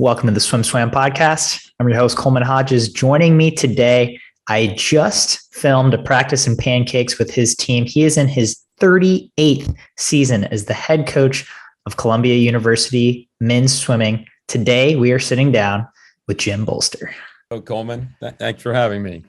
Welcome to the Swim Swam podcast. I'm your host, Coleman Hodges. Joining me today, I just filmed a Practice and Pancakes with his team. He is in his 38th season as the head coach of Columbia University men's swimming. Today, we are sitting down with Jim Bolster. Hello, Coleman. Thanks for having me.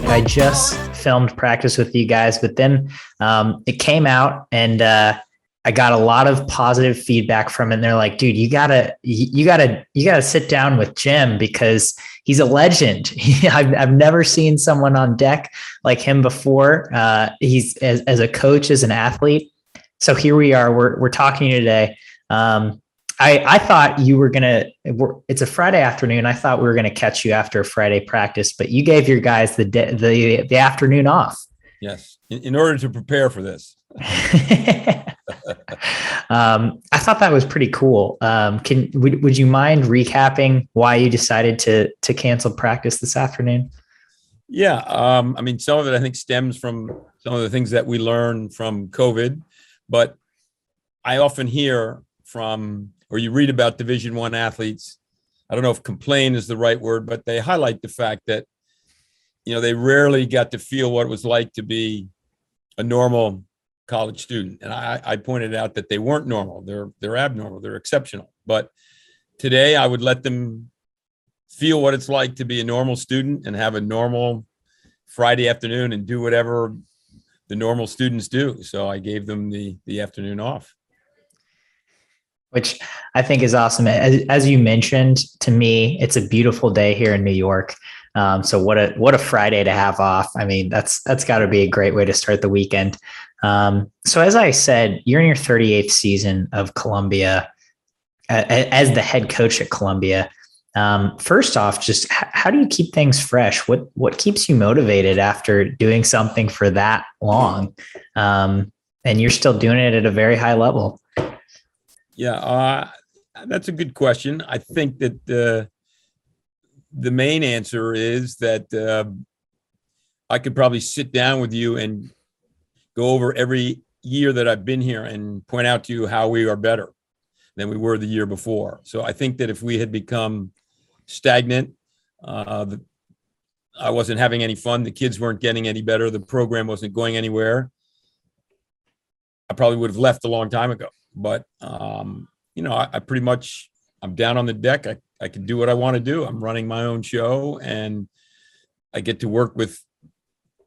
I just filmed practice with you guys, but then it came out and I got a lot of positive feedback from it. And they're like, dude, you gotta sit down with Jim because he's a legend. I've never seen someone on deck like him before. He's as a coach, as an athlete. So here we are, we're talking today. I thought you were it's a Friday afternoon. I thought we were going to catch you after a Friday practice, but you gave your guys the afternoon off. Yes. In order to prepare for this. I thought that was pretty cool. Would you mind recapping why you decided to cancel practice this afternoon? Yeah. Some of it I think stems from some of the things that we learned from COVID, but I often hear or you read about Division I athletes. I don't know if complain is the right word, but they highlight the fact that, they rarely got to feel what it was like to be a normal college student. And I pointed out that they weren't normal. They're abnormal. They're exceptional. But today I would let them feel what it's like to be a normal student and have a normal Friday afternoon and do whatever the normal students do. So I gave them the afternoon off. Which I think is awesome. As you mentioned to me, it's a beautiful day here in New York. So what a Friday to have off. I mean, that's got to be a great way to start the weekend. So as I said, you're in your 38th season of Columbia as the head coach at Columbia. First off, just how do you keep things fresh? What keeps you motivated after doing something for that long? And you're still doing it at a very high level. Yeah, that's a good question. I think that the main answer is that I could probably sit down with you and go over every year that I've been here and point out to you how we are better than we were the year before. So I think that if we had become stagnant, I wasn't having any fun, the kids weren't getting any better, the program wasn't going anywhere, I probably would have left a long time ago. But, I pretty much, I'm down on the deck. I can do what I want to do. I'm running my own show and I get to work with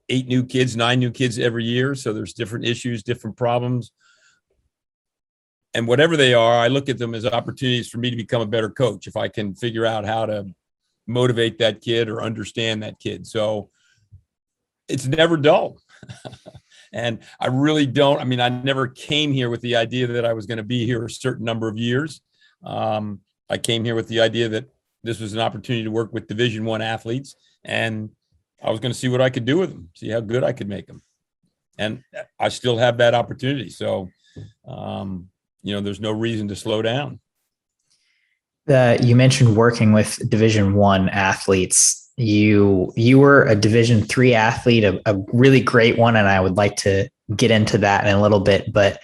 9 new kids every year. So there's different issues, different problems. And whatever they are, I look at them as opportunities for me to become a better coach if I can figure out how to motivate that kid or understand that kid. So it's never dull. And I really don't. I never came here with the idea that I was going to be here a certain number of years. I came here with the idea that this was an opportunity to work with Division I athletes, and I was going to see what I could do with them, see how good I could make them. And I still have that opportunity. So, there's no reason to slow down. You mentioned working with Division I athletes. You were a Division III athlete, a really great one, and I would like to get into that in a little bit. But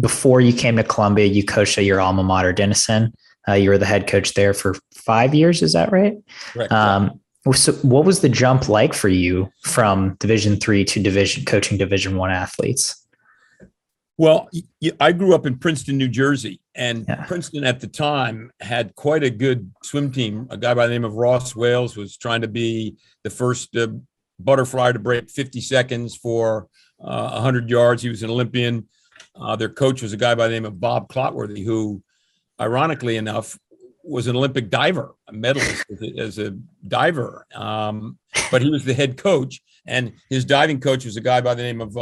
before you came to Columbia, you coached at your alma mater, Denison. You were the head coach there for 5 years. Is that right? Right. So what was the jump like for you from Division III to coaching Division I athletes? Well, I grew up in Princeton, New Jersey, and Princeton at the time had quite a good swim team. A guy by the name of Ross Wales was trying to be the first butterfly to break 50 seconds for 100 yards. He was an Olympian. Their coach was a guy by the name of Bob Clotworthy, who, ironically enough, was an Olympic diver, a medalist as a diver. But he was the head coach, and his diving coach was a guy by the name of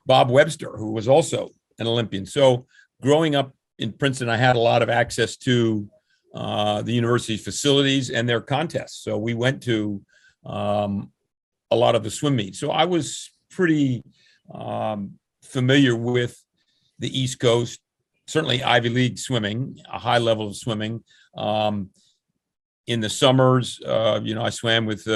Bob Webster, who was also an Olympian. So growing up in Princeton, I had a lot of access to the university's facilities and their contests. So we went to a lot of the swim meets. So I was pretty familiar with the East Coast, certainly Ivy League swimming, a high level of swimming. In the summers, I swam with,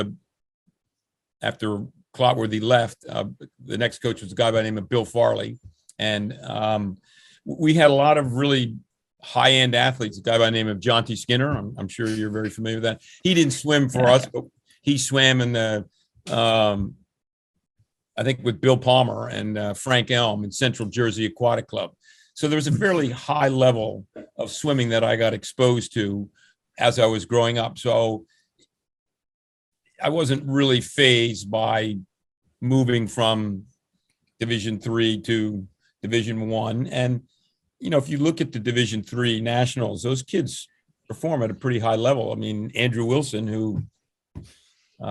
after Clotworthy left, the next coach was a guy by the name of Bill Farley. And we had a lot of really high-end athletes, a guy by the name of John T. Skinner. I'm sure you're very familiar with that. He didn't swim for us, but he swam in the, I think with Bill Palmer and Frank Elm in Central Jersey Aquatic Club. So there was a fairly high level of swimming that I got exposed to as I was growing up. So I wasn't really fazed by moving from Division III to Division I. And, if you look at the Division III nationals, those kids perform at a pretty high level. I mean, Andrew Wilson, who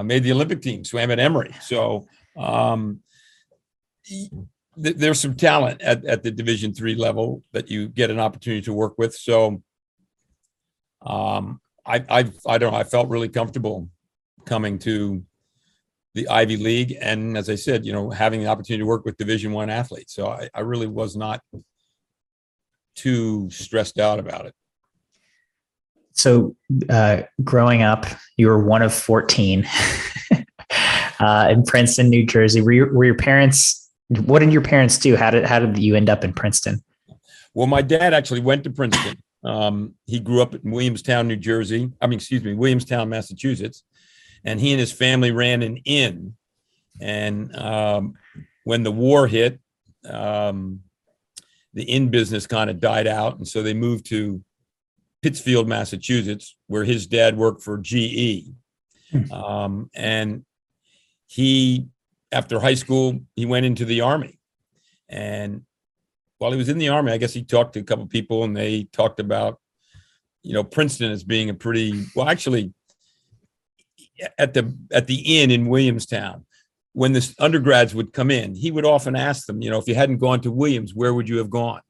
made the Olympic team, swam at Emory. So there's some talent at the Division III level that you get an opportunity to work with. So I don't know, I felt really comfortable coming to the Ivy League. And as I said, having the opportunity to work with Division I athletes. So I really was not too stressed out about it. So growing up, you were one of 14 in Princeton, New Jersey. Were your parents, what did your parents do? How did you end up in Princeton? Well, my dad actually went to Princeton. He grew up in Williamstown, Williamstown, Massachusetts. And he and his family ran an inn. And when the war hit, the inn business kind of died out. And so they moved to Pittsfield, Massachusetts, where his dad worked for GE. And he, after high school, he went into the Army. And while he was in the Army, I guess he talked to a couple of people, and they talked about, Princeton as being a pretty, well, actually, at the inn in Williamstown, when the undergrads would come in, he would often ask them, if you hadn't gone to Williams, where would you have gone?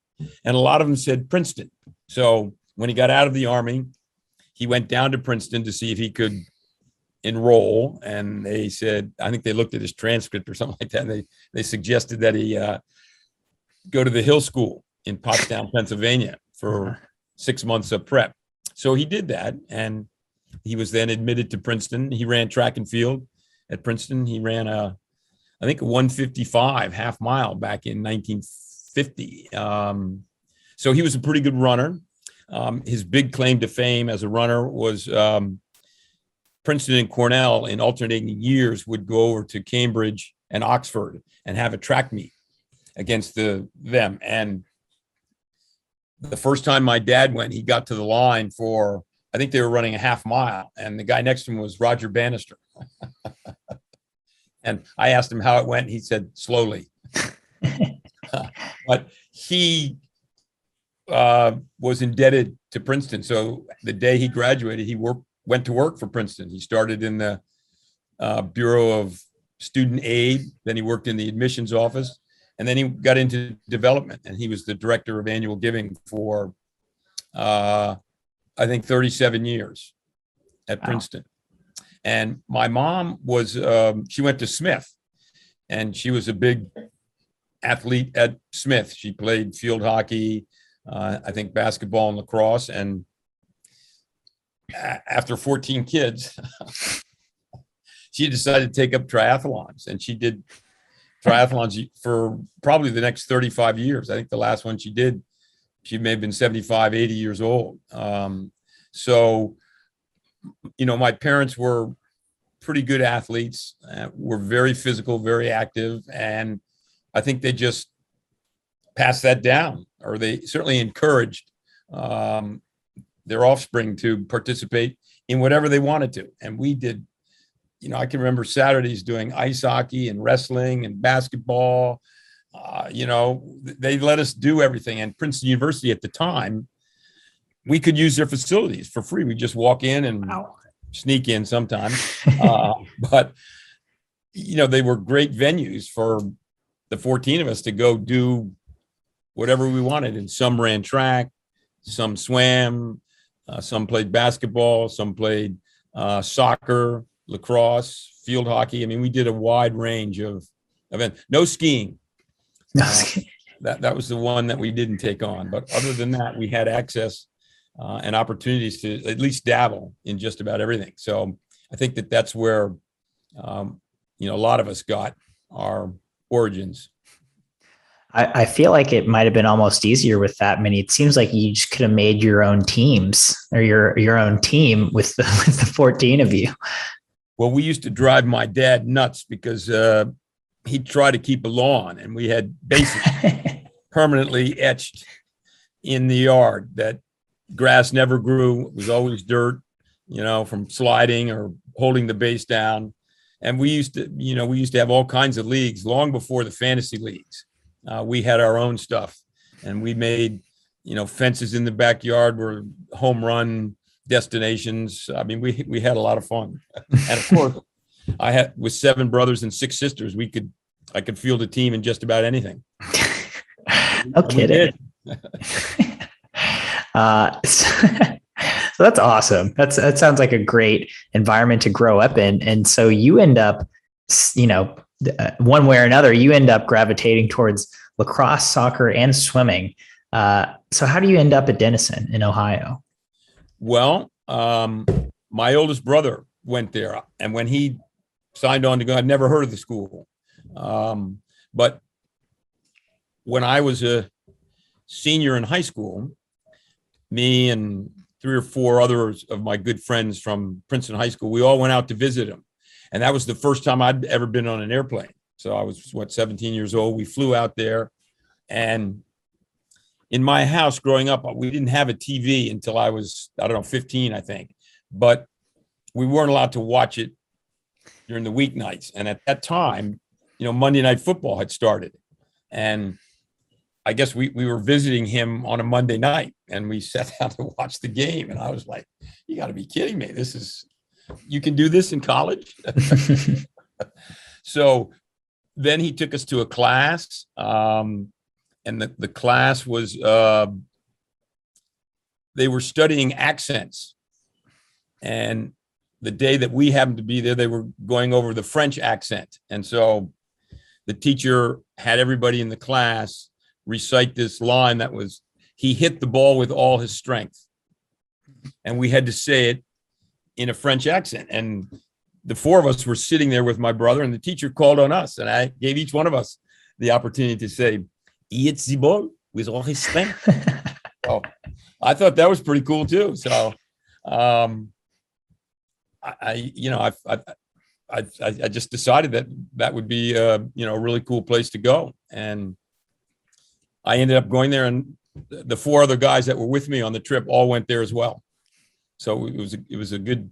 And a lot of them said Princeton. So when he got out of the Army, he went down to Princeton to see if he could enroll. And they said, I think they looked at his transcript or something like that. And they suggested that he go to the Hill School in Pottstown, Pennsylvania for 6 months of prep. So he did that. And he was then admitted to Princeton. He ran track and field at Princeton. He ran I think a 155 half mile back in 1950. So he was a pretty good runner. His big claim to fame as a runner was Princeton and Cornell in alternating years would go over to Cambridge and Oxford and have a track meet against them. And the first time my dad went, he got to the line for, I think they were running a half mile, and the guy next to him was Roger Bannister. And I asked him how it went. He said, slowly. But he was indebted to Princeton. So the day he graduated, he went to work for Princeton. He started in the Bureau of Student Aid. Then he worked in the admissions office. And then he got into development. And he was the director of annual giving for, I think, 37 years at Princeton. And my mom was, she went to Smith, and she was a big athlete at Smith. She played field hockey, I think basketball and lacrosse. And after 14 kids, she decided to take up triathlons, and she did triathlons for probably the next 35 years. I think the last one she did, she may have been 75, 80 years old. So, my parents were pretty good athletes, were very physical, very active. And I think they just passed that down, or they certainly encouraged their offspring to participate in whatever they wanted to. And we did, I can remember Saturdays doing ice hockey and wrestling and basketball. They let us do everything. And Princeton University at the time, we could use their facilities for free. We just walk in and sneak in sometimes. But, they were great venues for the 14 of us to go do whatever we wanted. And some ran track, some swam, some played basketball, some played soccer, lacrosse, field hockey. I mean, we did a wide range of events. No skiing. That was the one that we didn't take on. But other than that, we had access and opportunities to at least dabble in just about everything. So I think that that's where, a lot of us got our origins. I feel like it might have been almost easier with that many. It seems like you just could have made your own teams or your own team with the 14 of you. Well, we used to drive my dad nuts because he'd try to keep a lawn, and we had bases permanently etched in the yard that grass never grew. It was always dirt, from sliding or holding the base down. And we used to have all kinds of leagues long before the fantasy leagues. We had our own stuff, and we made, fences in the backyard were home run destinations. I mean, we had a lot of fun. And of course, with 7 brothers and 6 sisters, I could field a team in just about anything. No kidding. So that's awesome. That sounds like a great environment to grow up in. And so you end up, one way or another, you end up gravitating towards lacrosse, soccer, and swimming. So how do you end up at Denison in Ohio? Well, my oldest brother went there, and when he signed on to go, I'd never heard of the school. But when I was a senior in high school, me and 3 or 4 others of my good friends from Princeton High School, we all went out to visit him. And that was the first time I'd ever been on an airplane. So I was, 17 years old. We flew out there, and in my house growing up, we didn't have a TV until I was, 15, I think. But we weren't allowed to watch it during the weeknights. And at that time, Monday Night Football had started. And I guess we were visiting him on a Monday night, and we sat down to watch the game. And I was like, you got to be kidding me. You can do this in college? So then he took us to a class. And the class was, they were studying accents. And the day that we happened to be there, they were going over the French accent. And so the teacher had everybody in the class recite this line that was, he hit the ball with all his strength. And we had to say it in a French accent. And the 4 of us were sitting there with my brother, and the teacher called on us. And I gave each one of us the opportunity to say, he hits the ball with all his strength. So I thought that was pretty cool too. So I just decided that would be a really cool place to go. And I ended up going there, and the 4 other guys that were with me on the trip all went there as well. So it was a good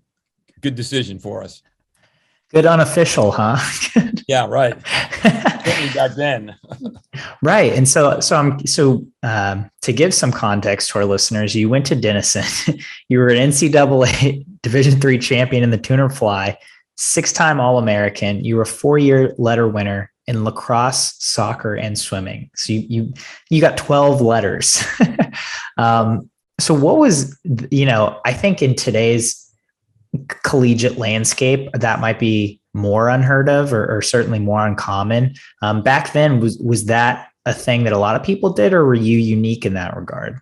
decision for us. Good unofficial, huh? Yeah, right. Back then. Right. And so to give some context to our listeners, you went to Denison. You were an NCAA Division III champion in the tuner fly, 6-time All-American. You were a 4-year letter winner in lacrosse, soccer, and swimming. So you got 12 letters. So what was, I think in today's collegiate landscape, that might be more unheard of or certainly more uncommon. Back then, was that a thing that a lot of people did, or were you unique in that regard?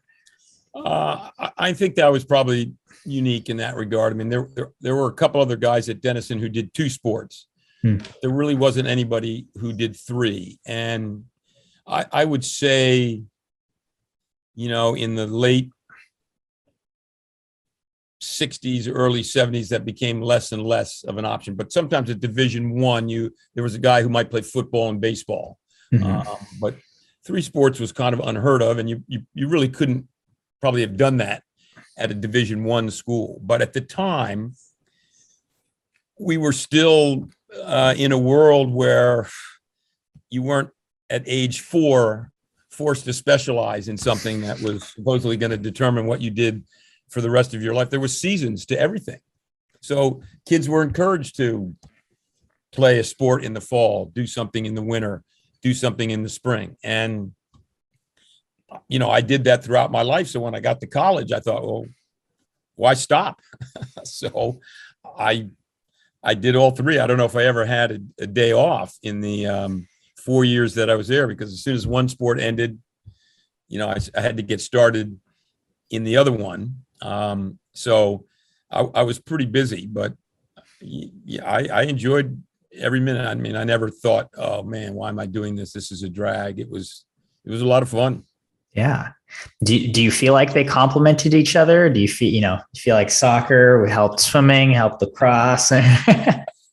I think that was probably unique in that regard. I mean, there were a couple other guys at Denison who did 2 sports. There really wasn't anybody who did 3. And I would say, in the late 60s, early 70s, that became less and less of an option. But sometimes at Division I, there was a guy who might play football and baseball. But 3 sports was kind of unheard of, and you really couldn't probably have done that at a Division I school. But at the time, we were still in a world where you weren't at age 4 forced to specialize in something that was supposedly going to determine what you did for the rest of your life. There were seasons to everything. So kids were encouraged to play a sport in the fall, do something in the winter, do something in the spring. And, I did that throughout my life. So when I got to college, I thought, well, why stop? So I did all 3. I don't know if I ever had a day off in the 4 years that I was there, because as soon as one sport ended, I had to get started in the other one. So I was pretty busy, but yeah, I enjoyed every minute. I mean, I never thought, oh man, why am I doing this? This is a drag. It was a lot of fun. Yeah. Do you feel like they complemented each other? Do you feel, you feel like soccer would help swimming, help lacrosse?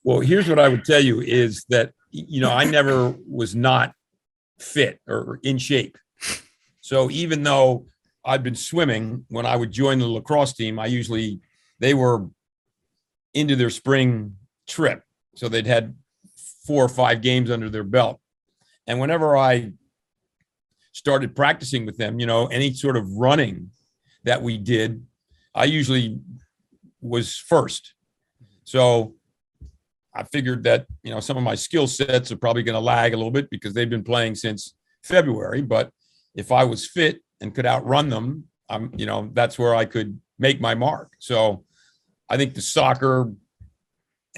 Well, here's what I would tell you is that, I never was not fit or in shape. So even though I'd been swimming, when I would join the lacrosse team, they were into their spring trip. So they'd had 4 or 5 games under their belt. And whenever I started practicing with them, any sort of running that we did, I usually was first. So I figured that, some of my skill sets are probably going to lag a little bit because they've been playing since February. But if I was fit and could outrun them, that's where I could make my mark. So I think the soccer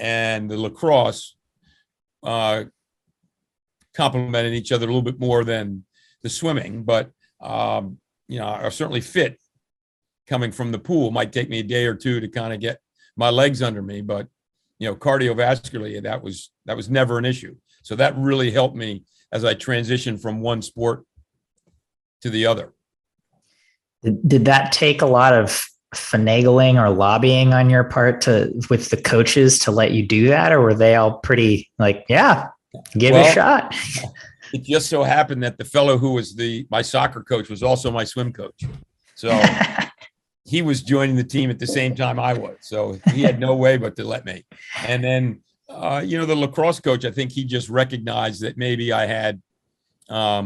and the lacrosse complemented each other a little bit more than the swimming. But, I was certainly fit coming from the pool. Might take me a day or two to kind of get my legs under me, but cardiovascularly, that was never an issue. So that really helped me as I transitioned from one sport to the other. Did that take a lot of finagling or lobbying on your part with the coaches to let you do that? Or were they all pretty like, yeah, give it a shot? It just so happened that the fellow who was my soccer coach was also my swim coach. So he was joining the team at the same time I was. So he had no way but to let me. And then, the lacrosse coach, I think he just recognized that maybe I had, I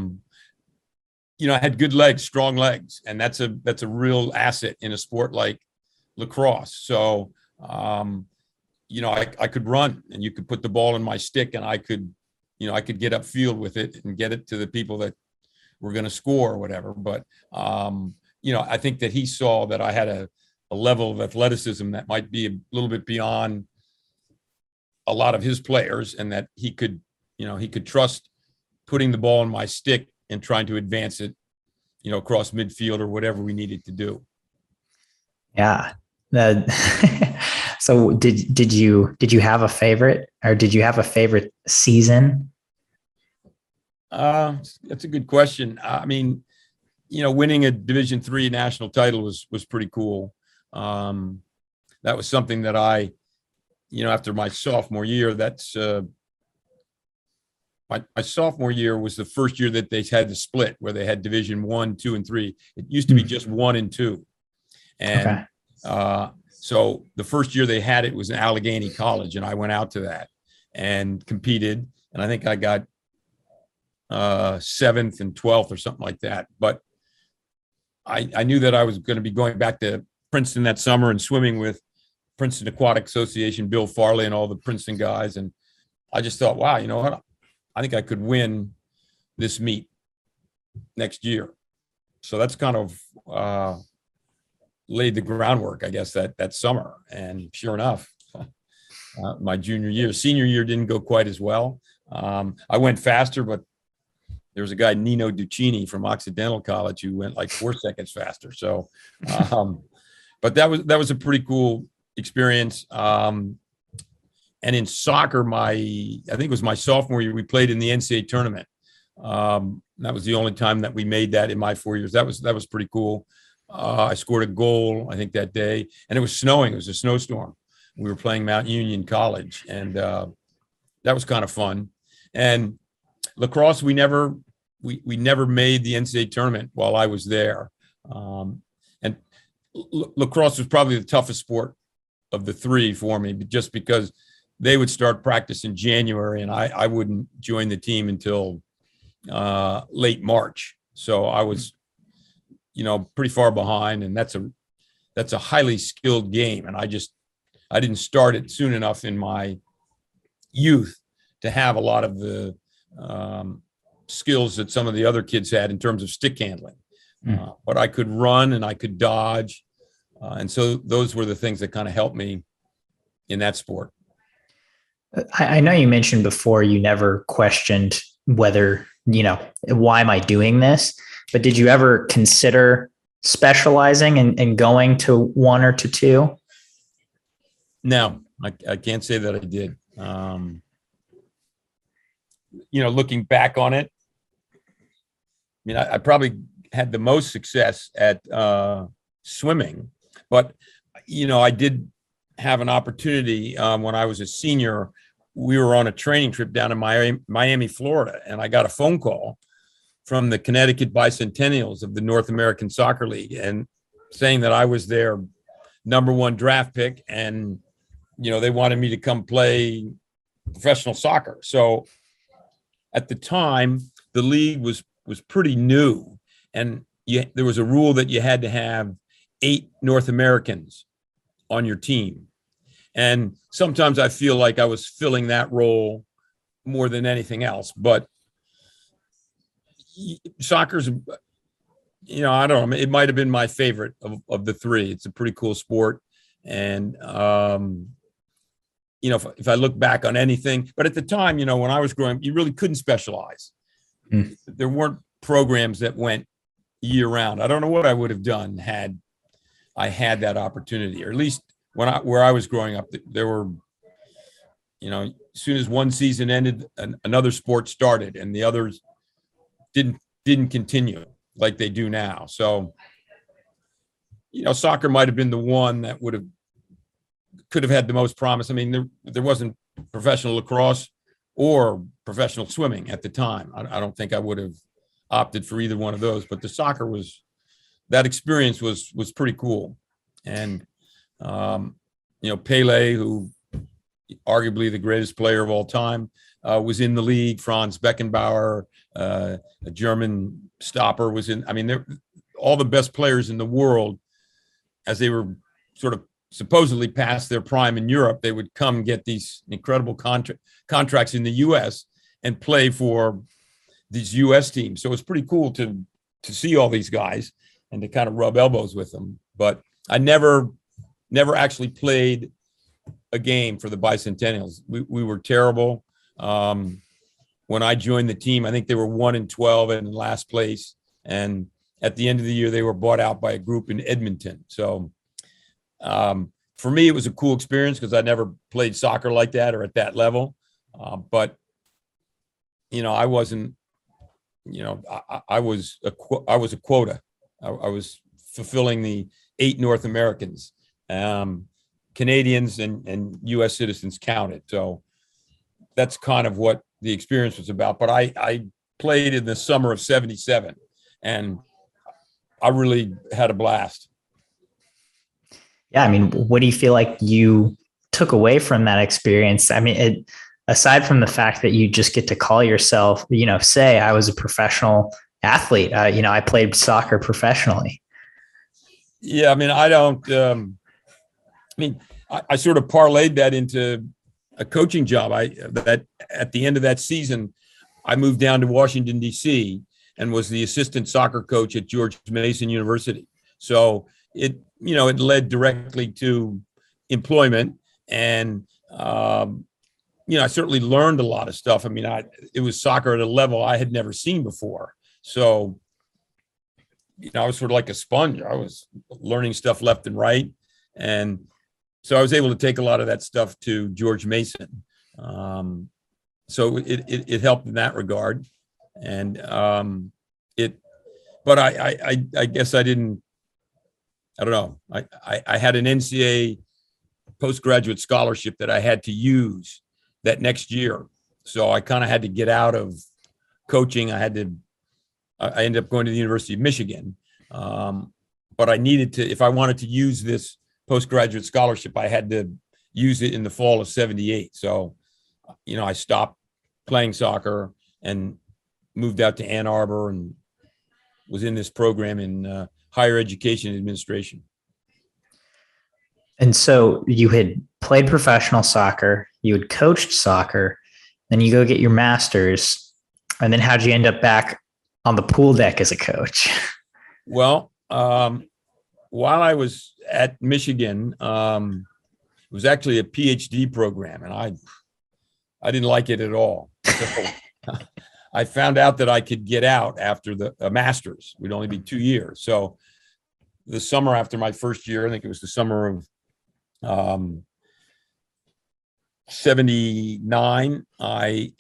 had good legs, strong legs. And that's a real asset in a sport like lacrosse. So, I could run, and you could put the ball in my stick, and I could get upfield with it and get it to the people that were going to score or whatever. But, I think that he saw that I had a level of athleticism that might be a little bit beyond a lot of his players, and that he could trust putting the ball in my stick and trying to advance it, across midfield or whatever we needed to do. Yeah. So did you have a favorite, or did you have a favorite season? That's a good question. I mean, winning a Division III national title was pretty cool. That was something that I, after my sophomore year, my sophomore year was the first year that they had the split where they had Division I, II, and III. It used to be just 1 and 2. And so the first year they had it was in Allegheny College, and I went out to that and competed. And I think I got 7th and 12th or something like that. But I knew that I was going to be going back to Princeton that summer and swimming with Princeton Aquatic Association, Bill Farley, and all the Princeton guys. And I just thought, wow, you know what? I think I could win this meet next year. So that's kind of laid the groundwork, I guess, that summer. And sure enough, my senior year didn't go quite as well. I went faster, but there was a guy, Nino Duccini from Occidental College, who went like 4 seconds faster. So, but that was a pretty cool experience. And in soccer, I think it was my sophomore year, we played in the NCAA tournament. That was the only time that we made that in my 4 years. That was pretty cool. I scored a goal, I think, that day, and it was snowing. It was a snowstorm. We were playing Mount Union College, and that was kind of fun. And lacrosse, we never made the NCAA tournament while I was there. And lacrosse was probably the toughest sport of the 3 for me, just because they would start practice in January, and I wouldn't join the team until late March. So I was, pretty far behind, and that's a highly skilled game. And I didn't start it soon enough in my youth to have a lot of the skills that some of the other kids had in terms of stick handling. But I could run and I could dodge. And so those were the things that kind of helped me in that sport. I know you mentioned before you never questioned whether, why am I doing this? But did you ever consider specializing and going to one or to two? No, I can't say that I did. Looking back on it, I probably had the most success at swimming, but I did have an opportunity when I was a senior. We were on a training trip down in Miami, Florida, and I got a phone call from the Connecticut Bicentennials of the North American Soccer League, and saying that I was their #1 draft pick, and they wanted me to come play professional soccer. So at the time, the league was pretty new, and there was a rule that you had to have 8 North Americans on your team. And sometimes I feel like I was filling that role more than anything else. But soccer's, I don't know, it might have been my favorite of the three. It's a pretty cool sport. And, if I look back on anything, but at the time, when I was growing up, you really couldn't specialize. There weren't programs that went year round. I don't know what I would have done had I had that opportunity, or at least where I was growing up, there were, as soon as one season ended, another sport started, and the others didn't continue like they do now. So, soccer might have been the one that could have had the most promise. I mean, there wasn't professional lacrosse or professional swimming at the time. I don't think I would have opted for either one of those, but the soccer that experience was pretty cool. And, Pele, who arguably the greatest player of all time, was in the league. Franz Beckenbauer, a German stopper, was in. I mean, all the best players in the world, as they were sort of supposedly past their prime in Europe, they would come get these incredible contracts in the U.S. and play for these U.S. teams. So it's pretty cool to see all these guys and to kind of rub elbows with them. But I never actually played a game for the Bicentennials. We were terrible. When I joined the team, I think they were 1-12 and in last place. And at the end of the year, they were bought out by a group in Edmonton. So for me, it was a cool experience because I never played soccer like that or at that level. But I wasn't. I was a quota. I was fulfilling the 8 North Americans. Canadians and U.S. citizens counted. So that's kind of what the experience was about. But I played in the summer of '77, and I really had a blast. Yeah. I mean, what do you feel like you took away from that experience? I mean, aside from the fact that you just get to call yourself, say I was a professional athlete, I played soccer professionally. Yeah. I mean, I sort of parlayed that into a coaching job. That at the end of that season, I moved down to Washington, D.C. and was the assistant soccer coach at George Mason University. So it led directly to employment, and I certainly learned a lot of stuff. I mean, it was soccer at a level I had never seen before. So, I was sort of like a sponge. I was learning stuff left and right. And so I was able to take a lot of that stuff to George Mason. So it helped in that regard. And but I guess I didn't, I don't know. I had an NCAA postgraduate scholarship that I had to use that next year. So I kind of had to get out of coaching. I ended up going to the University of Michigan. But I needed to, if I wanted to use this postgraduate scholarship, I had to use it in the fall of '78. So, I stopped playing soccer and moved out to Ann Arbor and was in this program in higher education administration. And so you had played professional soccer, you had coached soccer, then you go get your master's. And then how'd you end up back on the pool deck as a coach? Well, while I was at Michigan, it was actually a PhD program, and I didn't like it at all. So I found out that I could get out after the master's. It would only be 2 years. So the summer after my first year, I think it was the summer of 79, I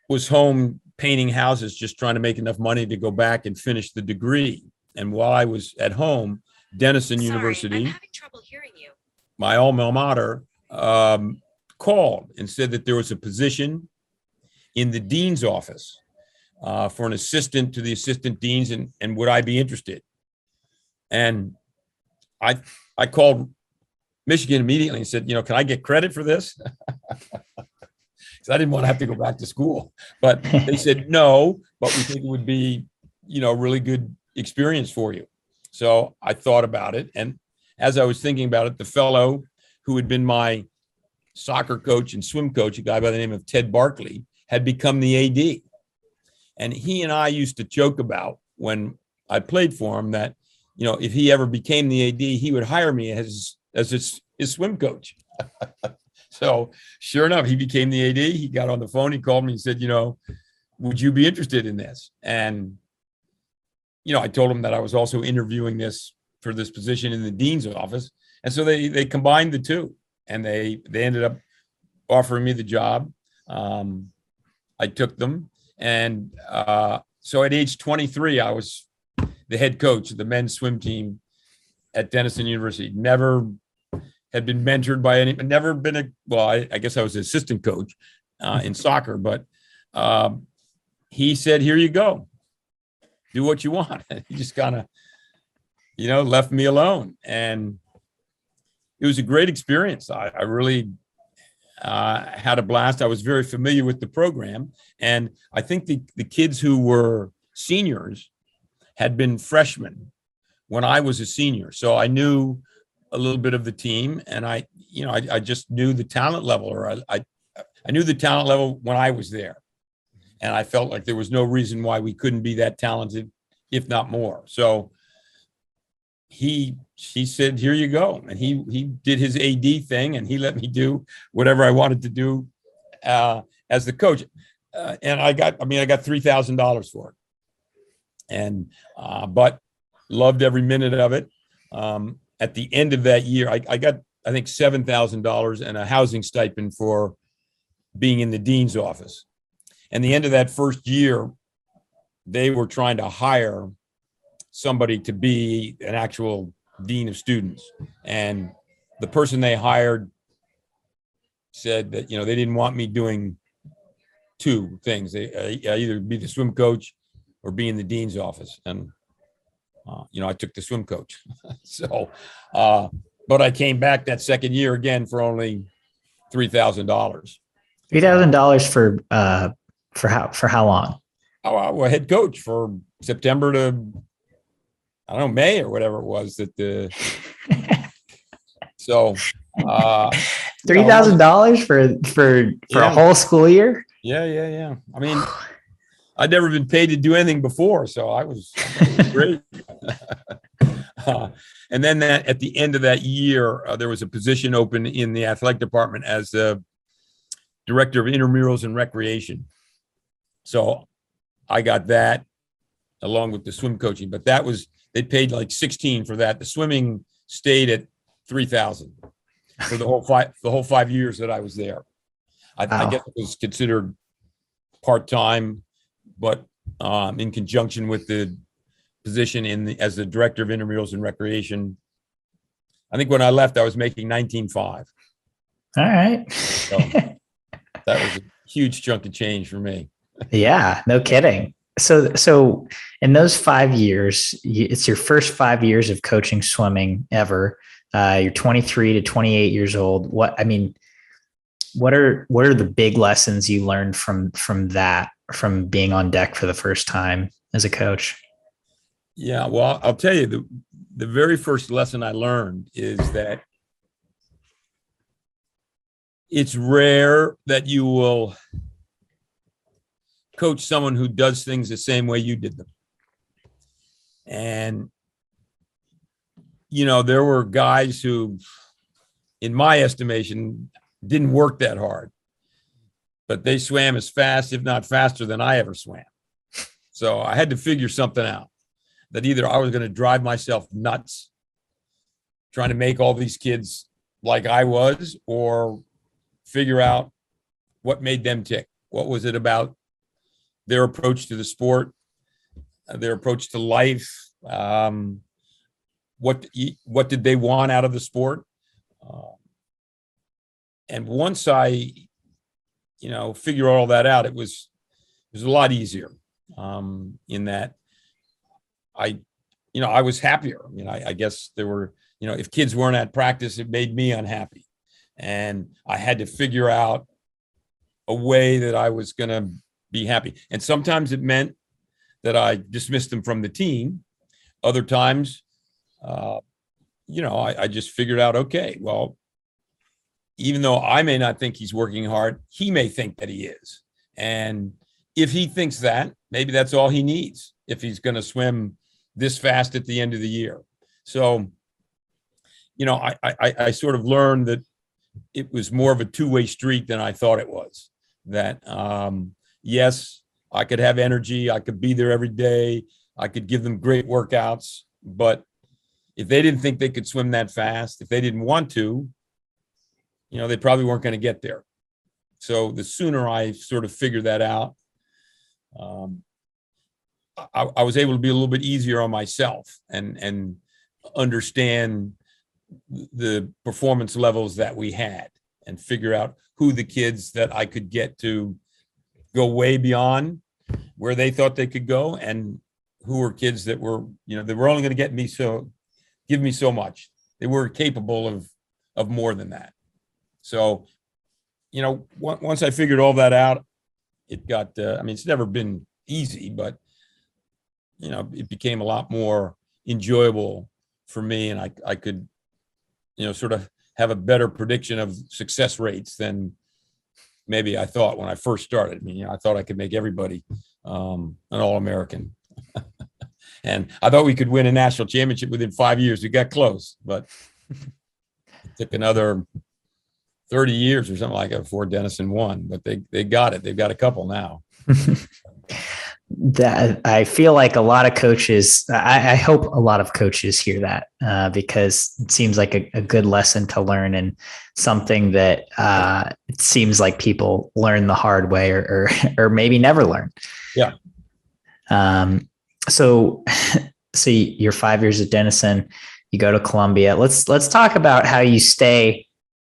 was home painting houses, just trying to make enough money to go back and finish the degree. And while I was at home, Denison University, I'm having trouble hearing you. my alma mater, called and said that there was a position in the dean's office for an assistant to the assistant deans, and would I be interested? And I called Michigan immediately and said, can I get credit for this? Because I didn't want to have to go back to school. But they said, no, but we think it would be, a really good experience for you. So I thought about it. And as I was thinking about it, the fellow who had been my soccer coach and swim coach, a guy by the name of Ted Barkley, had become the AD. And he and I used to joke about, when I played for him, that, if he ever became the AD, he would hire me as his swim coach. So sure enough, he became the AD. He got on the phone. He called me and said, would you be interested in this? And, I told him that I was also interviewing for this position in the dean's office. And so they combined the two, and they ended up offering me the job. I took them. And so at age 23, I was the head coach of the men's swim team at Denison University. Never had been mentored by anyone, never been I guess I was an assistant coach in soccer, but he said, here you go, do what you want. He just kind of, left me alone. And it was a great experience. I really had a blast. I was very familiar with the program. And I think the kids who were seniors had been freshmen when I was a senior. So I knew a little bit of the team, and I just knew the talent level, or I knew the talent level when I was there. And I felt like there was no reason why we couldn't be that talented, if not more. So he said, here you go. And he did his AD thing, and he let me do whatever I wanted to do as the coach. And I got $3,000 for it. And, but loved every minute of it. At the end of that year, I got, I think, $7,000 and a housing stipend for being in the dean's office. And the end of that first year, they were trying to hire somebody to be an actual dean of students. And the person they hired said that, they didn't want me doing two things. They either be the swim coach or be in the dean's office. And, I took the swim coach. So, but I came back that second year again for only $3,000. $3,000 for how long? Well, head coach for September to, I don't know, May or whatever it was so $3,000 for a whole school year. Yeah. I mean, I'd never been paid to do anything before, so I was great. And then at the end of that year, there was a position open in the athletic department as the director of intramurals and recreation. So I got that along with the swim coaching, but they paid like 16 for that. The swimming stayed at 3,000 for the whole 5 years that I was there. I guess it was considered part-time, but in conjunction with the position as the director of intramurals and recreation. I think when I left, I was making 19.5. All right. So that was a huge chunk of change for me. Yeah, no kidding. So in those 5 years, it's your first 5 years of coaching swimming ever. You're 23 to 28 years old. What are the big lessons you learned from being on deck for the first time as a coach? Yeah, well, I'll tell you, the very first lesson I learned is that it's rare that you will coach someone who does things the same way you did them. And, there were guys who, in my estimation, didn't work that hard. but they swam as fast, if not faster, than I ever swam. So I had to figure something out, that either I was going to drive myself nuts trying to make all these kids like I was, or figure out what made them tick. What was it about their approach to the sport, their approach to life? What did they want out of the sport? And once I, figure all that out, it was a lot easier, in that I was happier. I guess there were, if kids weren't at practice, it made me unhappy. And I had to figure out a way that I was going to be happy. And sometimes it meant that I dismissed them from the team. Other times, I just figured out, okay, well, even though I may not think he's working hard, he may think that he is. And if he thinks that, maybe that's all he needs if he's going to swim this fast at the end of the year. So, I sort of learned that it was more of a two-way street than I thought it was. That, yes, I could have energy. I could be there every day. I could give them great workouts. But if they didn't think they could swim that fast, if they didn't want to, they probably weren't going to get there. So the sooner I sort of figured that out, I was able to be a little bit easier on myself and understand the performance levels that we had, and figure out who the kids that I could get to go way beyond where they thought they could go, and who were kids that were, they were only going to give me so much. They were capable of more than that. So, once I figured all that out, it got, it's never been easy, but, it became a lot more enjoyable for me. And I could, sort of have a better prediction of success rates than maybe I thought when I first started. I thought I could make everybody an All-American. And I thought we could win a national championship within 5 years. We got close, but it took another 30 years or something like that before Denison won, but they got it. They've got a couple now. That I feel like a lot of coaches, I hope a lot of coaches hear that, because it seems like a good lesson to learn, and something that it seems like people learn the hard way, or maybe never learn. Yeah. So you're 5 years at Denison, you go to Columbia. Let's talk about how you stay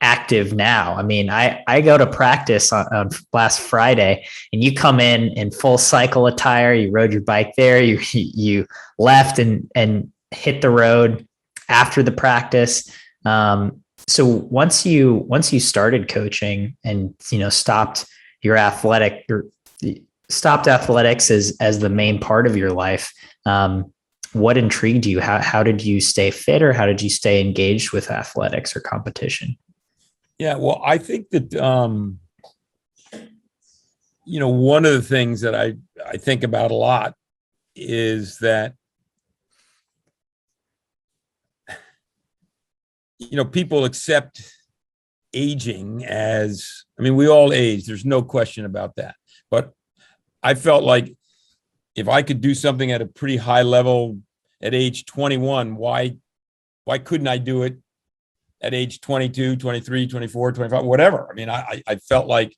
active now. I go to practice on last Friday, and you come in full cycle attire. You rode your bike there. You left and hit the road after the practice. So once you started coaching and stopped athletics as the main part of your life, what intrigued you? How did you stay fit, or how did you stay engaged with athletics or competition? Yeah, well, I think that, one of the things that I think about a lot is that, people accept aging as, we all age. There's no question about that. But I felt like if I could do something at a pretty high level at age 21, why couldn't I do it at age 22, 23, 24, 25, whatever? I felt like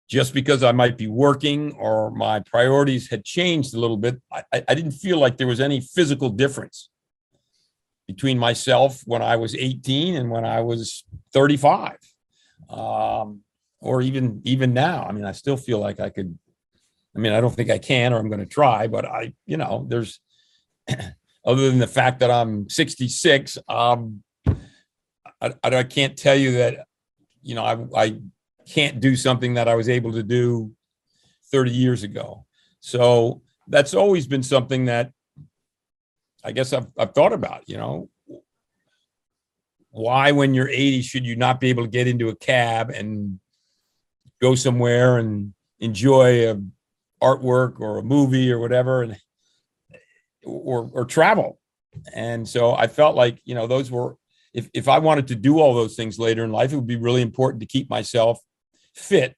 just because I might be working or my priorities had changed a little bit, I didn't feel like there was any physical difference between myself when I was 18 and when I was 35. Or even now. I still feel like I could, I don't think I can, or I'm going to try, but there's, other than the fact that I'm 66, I can't tell you that, I can't do something that I was able to do 30 years ago. So that's always been something that I guess I've thought about, why, when you're 80, should you not be able to get into a cab and go somewhere and enjoy a artwork or a movie or whatever, or travel? And so I felt like, those were, if I wanted to do all those things later in life, it would be really important to keep myself fit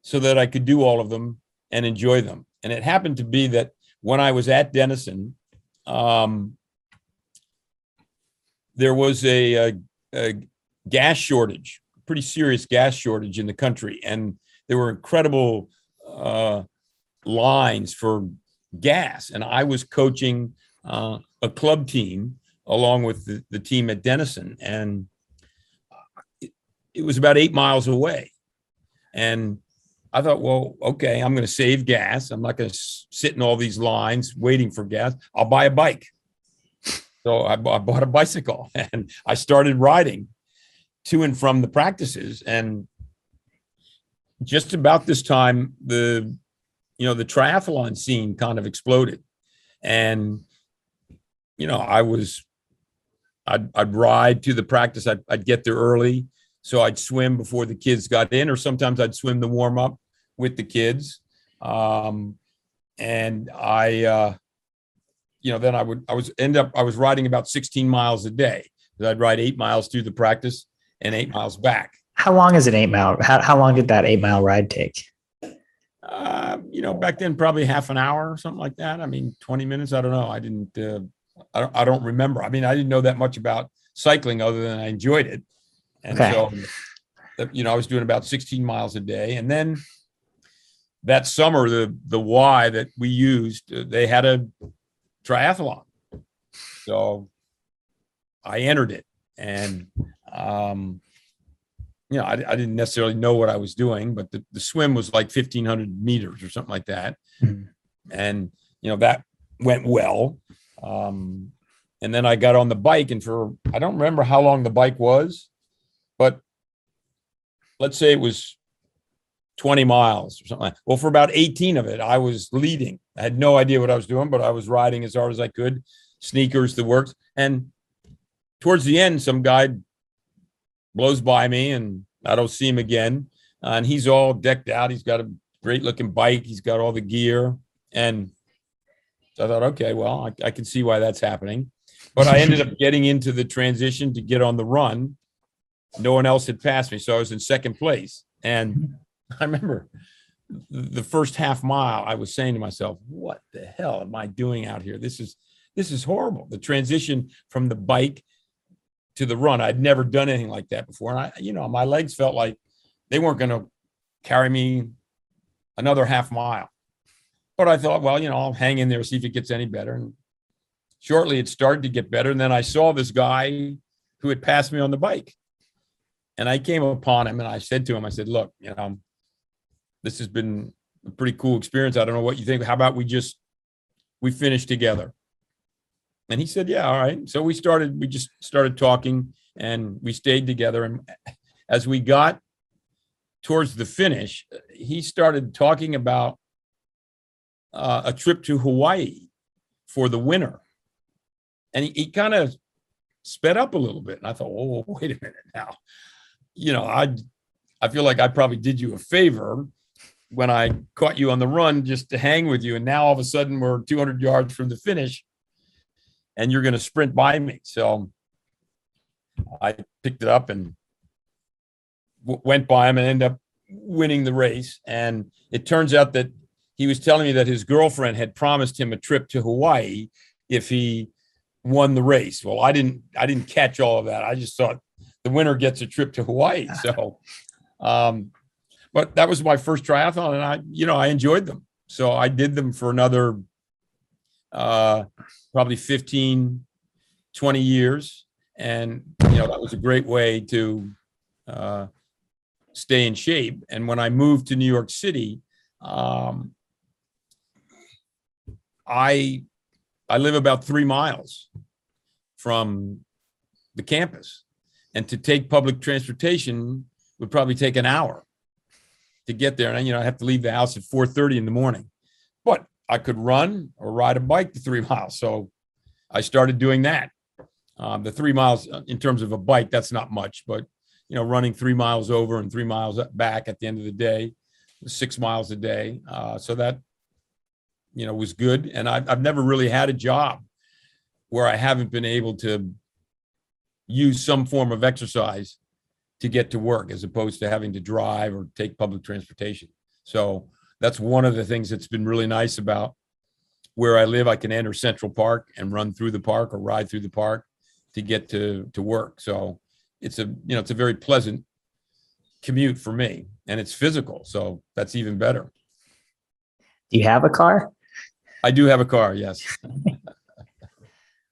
so that I could do all of them and enjoy them. And it happened to be that when I was at Denison, there was a gas shortage, pretty serious gas shortage in the country. And there were incredible lines for gas. And I was coaching a club team along with the team at Denison. And it was about 8 miles away. And I thought, well, okay, I'm going to save gas. I'm not going to sit in all these lines waiting for gas. I'll buy a bike. So I bought a bicycle and I started riding to and from the practices. And just about this time, the triathlon scene kind of exploded. And, I'd ride to the practice. I'd get there early. So I'd swim before the kids got in, or sometimes I'd swim the warm up with the kids. And then I was riding about 16 miles a day. I'd ride 8 miles through the practice and 8 miles back. How long is an 8 mile? How long did that 8 mile ride take? Back then, probably half an hour or something like that. I mean, 20 minutes. I don't know. I don't remember. I mean, I didn't know that much about cycling other than I enjoyed it. And so, I was doing about 16 miles a day. And then that summer, the Y that we used, they had a triathlon. So I entered it. And, I didn't necessarily know what I was doing, but the swim was like 1,500 meters or something like that. Mm-hmm. And, that went well. And then I got on the bike, and I don't remember how long the bike was, but let's say it was 20 miles or something like that. Well, for about 18 of it, I was leading. I had no idea what I was doing, but I was riding as hard as I could, sneakers, the works. And towards the end, some guy blows by me and I don't see him again. And he's all decked out. He's got a great looking bike. He's got all the gear. And so I thought, okay, well, I can see why that's happening. But I ended up getting into the transition to get on the run. No one else had passed me. So I was in second place. And I remember the first half mile, I was saying to myself, what the hell am I doing out here? This is horrible. The transition from the bike to the run. I'd never done anything like that before. And my legs felt like they weren't going to carry me another half mile. But I thought, well, I'll hang in there, see if it gets any better. And shortly it started to get better. And then I saw this guy who had passed me on the bike. And I came upon him and I said to him, I said, look, this has been a pretty cool experience. I don't know what you think. How about we finish together? And he said, yeah, all right. So we just started talking and we stayed together. And as we got towards the finish, he started talking about a trip to Hawaii for the winter. And he kind of sped up a little bit. And I thought, oh, wait a minute now. I feel like I probably did you a favor when I caught you on the run just to hang with you. And now all of a sudden we're 200 yards from the finish and you're going to sprint by me. So I picked it up and went by him and ended up winning the race. And it turns out that he was telling me that his girlfriend had promised him a trip to Hawaii if he won the race. Well, I didn't catch all of that. I just thought the winner gets a trip to Hawaii. So, but that was my first triathlon and I enjoyed them. So I did them for another, probably 15, 20 years. And, that was a great way to, stay in shape. And when I moved to New York City, I live about 3 miles from the campus, and to take public transportation would probably take an hour to get there. And I have to leave the house at 4:30 in the morning, but I could run or ride a bike to 3 miles. So I started doing that. The 3 miles in terms of a bike, that's not much, but running 3 miles over and 3 miles back at the end of the day, 6 miles a day. So that, was good. And I've never really had a job where I haven't been able to use some form of exercise to get to work as opposed to having to drive or take public transportation. So that's one of the things that's been really nice about where I live. I can enter Central Park and run through the park or ride through the park to get to work. So it's it's a very pleasant commute for me, and it's physical. So that's even better. Do you have a car? I do have a car. Yes.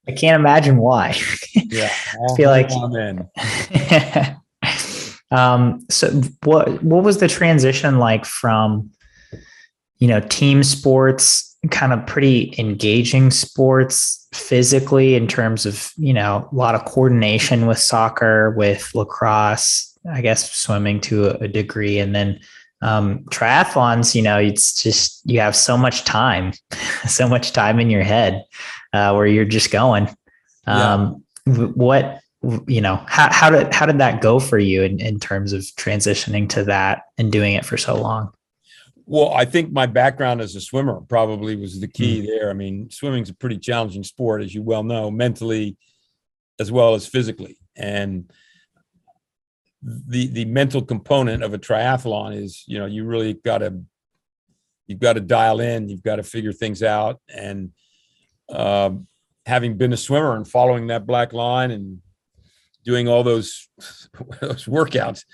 I can't imagine why. Yeah. I feel like Amen. So what was the transition like from, team sports, kind of pretty engaging sports physically in terms of, a lot of coordination with soccer, with lacrosse, I guess swimming to a degree, and then triathlons, it's just, you have so much time, so much time in your head where you're just going. What, how did that go for you in terms of transitioning to that and doing it for so long? Well, I think my background as a swimmer probably was the key there. I mean, swimming's a pretty challenging sport, as you well know, mentally as well as physically. And the mental component of a triathlon is, you really you've got to dial in, you've got to figure things out. And having been a swimmer and following that black line and doing all those workouts,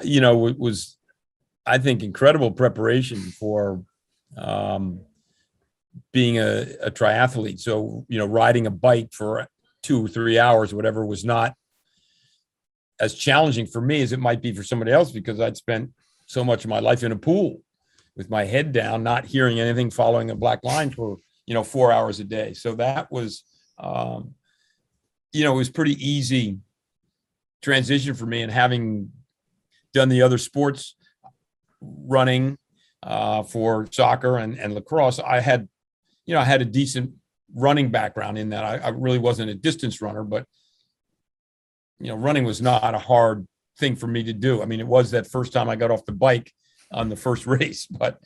it was, I think, incredible preparation for being a triathlete. So, riding a bike for 2 or 3 hours, whatever, was not as challenging for me as it might be for somebody else, because I'd spent so much of my life in a pool with my head down, not hearing anything, following a black line for, 4 hours a day. So that was, it was pretty easy transition for me. And having done the other sports, running for soccer and lacrosse, I had a decent running background in that. I really wasn't a distance runner, but running was not a hard thing for me to do. I mean, it was that first time I got off the bike on the first race, but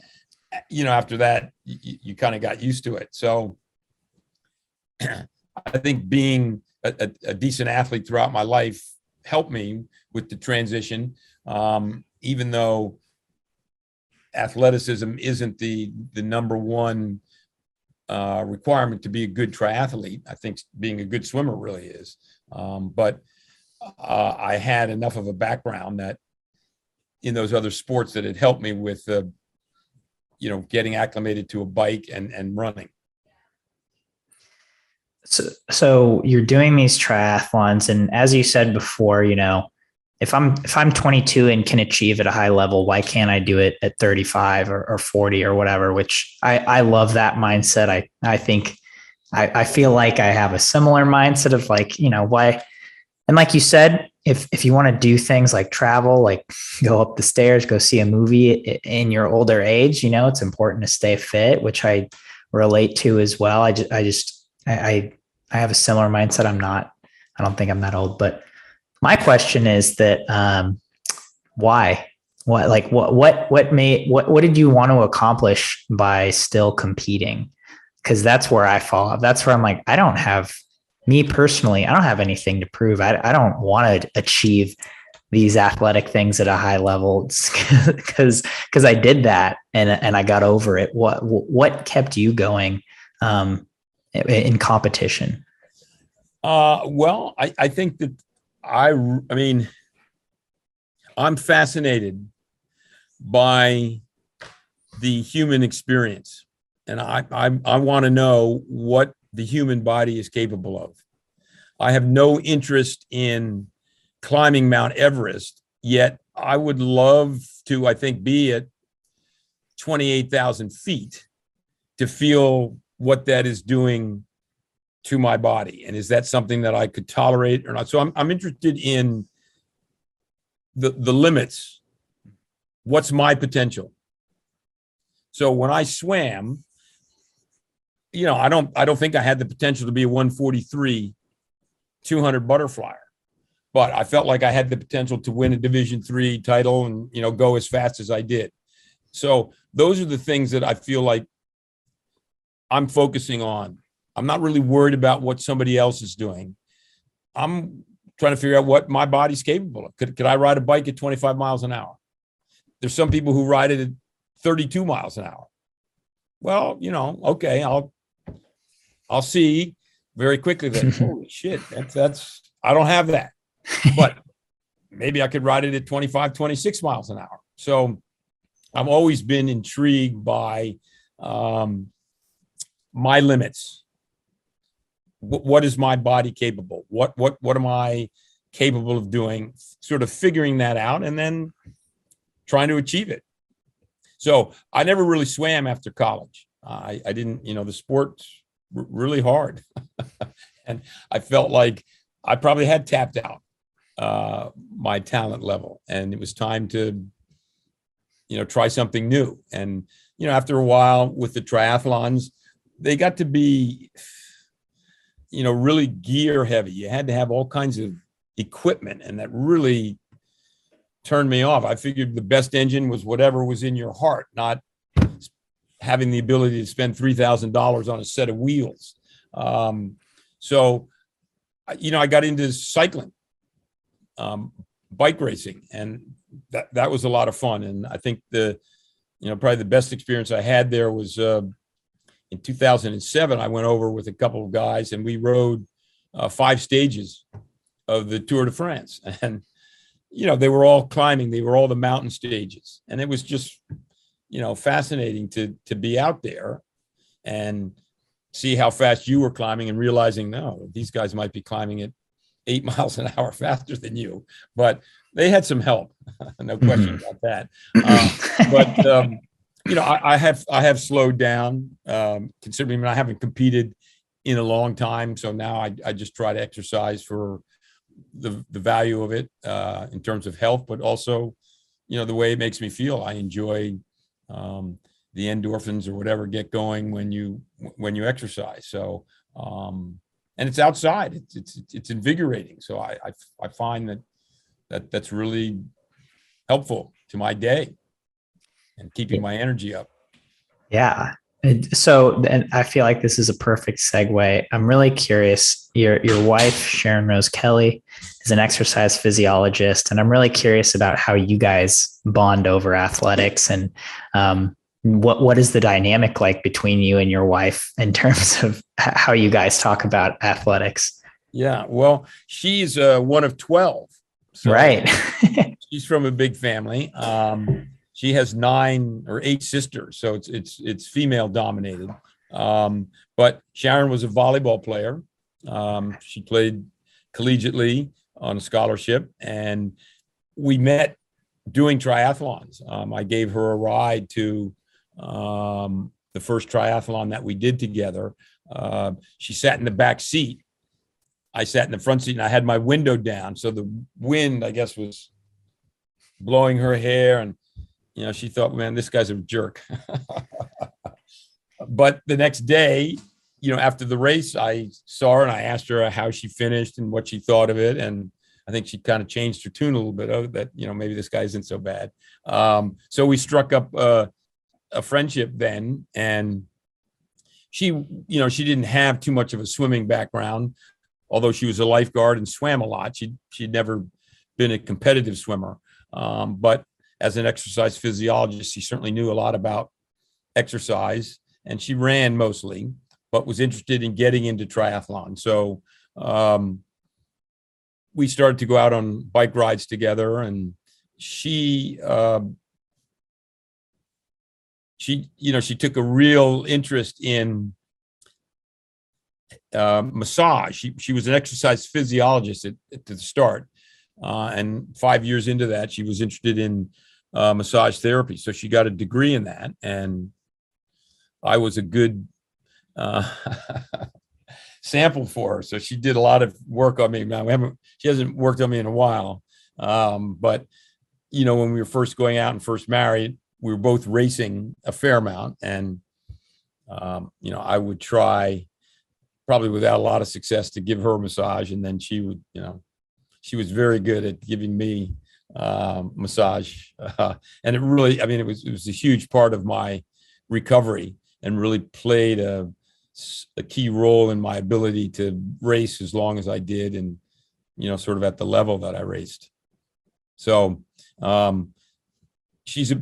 after that, you kind of got used to it. So I think being a decent athlete throughout my life helped me with the transition, even though athleticism isn't the number one requirement to be a good triathlete. I think being a good swimmer really is. But I had enough of a background that in those other sports that it helped me with, getting acclimated to a bike and running. So you're doing these triathlons, and as you said before, if I'm 22 and can achieve at a high level, why can't I do it at 35 or 40 or whatever? Which I love that mindset. I think I feel like I have a similar mindset of like, why. And like you said, if you want to do things like travel, like go up the stairs, go see a movie in your older age, it's important to stay fit, which I relate to as well. I have a similar mindset. I don't think I'm that old, but my question is that, why, what did you want to accomplish by still competing? Cause that's where I fall off. That's where I'm like, me personally, I don't have anything to prove. I don't want to achieve these athletic things at a high level because I did that and I got over it. What kept you going in competition? Well, I think that I mean, I'm fascinated by the human experience, and I want to know what the human body is capable of. I have no interest in climbing Mount Everest, yet I would love to, I think, be at 28,000 feet to feel what that is doing to my body. And is that something that I could tolerate or not? So I'm interested in the limits. What's my potential? So when I swam, I don't think I had the potential to be a 143 200 butterflyer, but I felt like I had the potential to win a Division III title and, go as fast as I did. So those are the things that I feel like I'm focusing on. I'm not really worried about what somebody else is doing. I'm trying to figure out what my body's capable of. Could I ride a bike at 25 miles an hour? There's some people who ride it at 32 miles an hour. Well, okay, I'll see very quickly that, holy shit, that's, I don't have that, but maybe I could ride it at 25, 26 miles an hour. So I've always been intrigued by my limits. What is my body capable? What am I capable of doing? Sort of figuring that out and then trying to achieve it. So I never really swam after college. I didn't, the sport's really hard. And I felt like I probably had tapped out my talent level, and it was time to, try something new. And, after a while with the triathlons, they got to be, really gear heavy. You had to have all kinds of equipment, and that really turned me off. I figured the best engine was whatever was in your heart, not having the ability to spend $3,000 on a set of wheels. So, I got into cycling, bike racing, and that was a lot of fun. And I think probably the best experience I had there was in 2007. I went over with a couple of guys and we rode 5 stages of the Tour de France. And, they were all climbing. They were all the mountain stages. And it was just, fascinating to be out there and see how fast you were climbing and realizing, no, these guys might be climbing at 8 miles an hour faster than you, but they had some help. No question about that. I have slowed down, considering I haven't competed in a long time. So now I just try to exercise for the value of it, in terms of health, but also, the way it makes me feel. I enjoy, the endorphins or whatever get going when you exercise. So, and it's outside, it's invigorating. So I find that's really helpful to my day and keeping my energy up. Yeah. And I feel like this is a perfect segue. I'm really curious. Your wife, Sharon Rose Kelly, is an exercise physiologist, and I'm really curious about how you guys bond over athletics, and what is the dynamic like between you and your wife in terms of how you guys talk about athletics? Yeah, well, she's one of 12. So right. She's from a big family. She has 9 or 8 sisters, so it's female dominated. But Sharon was a volleyball player. She played collegiately on a scholarship, and we met doing triathlons. I gave her a ride to the first triathlon that we did together. She sat in the back seat. I sat in the front seat, and I had my window down, so the wind, I guess, was blowing her hair, and she thought, man, this guy's a jerk. But the next day, after the race, I saw her and I asked her how she finished and what she thought of it. And I think she kind of changed her tune a little bit, that, maybe this guy isn't so bad. So we struck up a friendship then. And she didn't have too much of a swimming background, although she was a lifeguard and swam a lot. She'd never been a competitive swimmer. But as an exercise physiologist, she certainly knew a lot about exercise, and she ran mostly, but was interested in getting into triathlon. So we started to go out on bike rides together, and she took a real interest in massage. She was an exercise physiologist at the start. And 5 years into that, she was interested in massage therapy. So she got a degree in that. And I was a good sample for her. So she did a lot of work on me. Now, she hasn't worked on me in a while. But, when we were first going out and first married, we were both racing a fair amount. And, I would try, probably without a lot of success, to give her a massage. And then she would, she was very good at giving me massage. And it really, it was a huge part of my recovery, and really played a key role in my ability to race as long as I did, and sort of at the level that I raced. So she's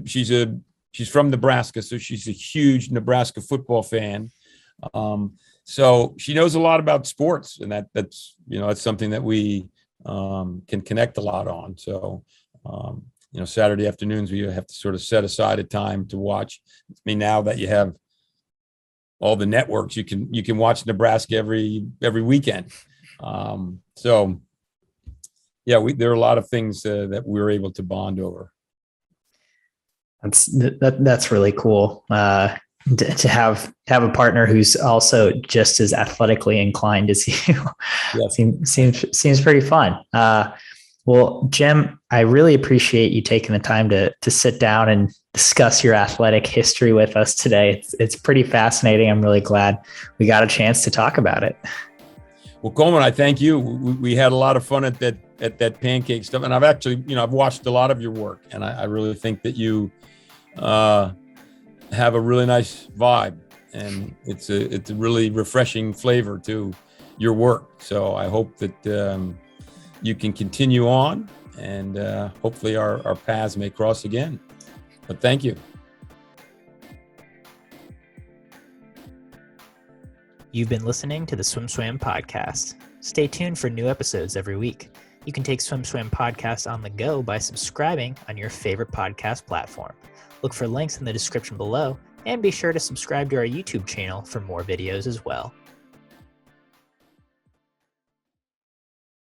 from Nebraska, so she's a huge Nebraska football fan. So she knows a lot about sports, and that's something that we can connect a lot on. So Saturday afternoons we have to sort of set aside a time to watch. I mean, now that you have all the networks, you can watch Nebraska every weekend. So yeah, there are a lot of things that we're able to bond over. That's really cool. To have a partner who's also just as athletically inclined as you. Yes. seems pretty fun. Well, Jim, I really appreciate you taking the time to sit down and discuss your athletic history with us today. It's pretty fascinating. I'm really glad we got a chance to talk about it. Well, Coleman, I thank you. We had a lot of fun at that pancake stuff, and I've actually, I've watched a lot of your work, and I really think that you have a really nice vibe, and it's a really refreshing flavor to your work. So I hope that you can continue on, and hopefully our paths may cross again. But thank you. You've been listening to the Swim Swam podcast. Stay tuned for new episodes every week. You can take Swim Swam podcast on the go by subscribing on your favorite podcast platform. Look for links in the description below, and be sure to subscribe to our YouTube channel for more videos as well.